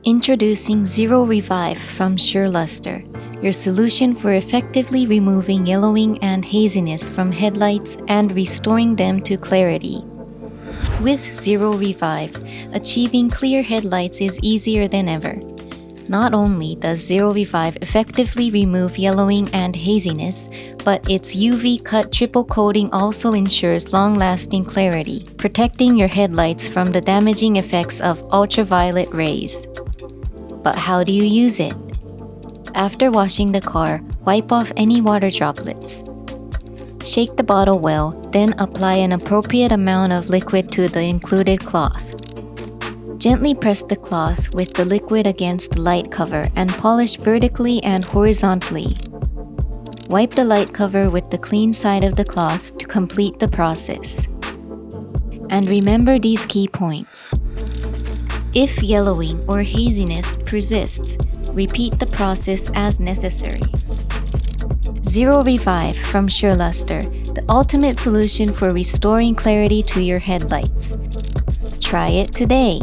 Introducing Zero Revive from SurLuster, your solution for effectively removing yellowing and haziness from headlights and restoring them to clarity. With Zero Revive, achieving clear headlights is easier than ever. Not only does Zero Revive effectively remove yellowing and haziness, but its UV-cut triple coating also ensures long-lasting clarity, protecting your headlights from the damaging effects of ultraviolet rays. But how do you use it? After washing the car, wipe off any water droplets. Shake the bottle well, then apply an appropriate amount of liquid to the included cloth. Gently press the cloth with the liquid against the light cover and polish vertically and horizontally. Wipe the light cover with the clean side of the cloth to complete the process. And remember these key points. If yellowing or haziness persists, repeat the process as necessary. Zero Revive from SurLuster, the ultimate solution for restoring clarity to your headlights. Try it today.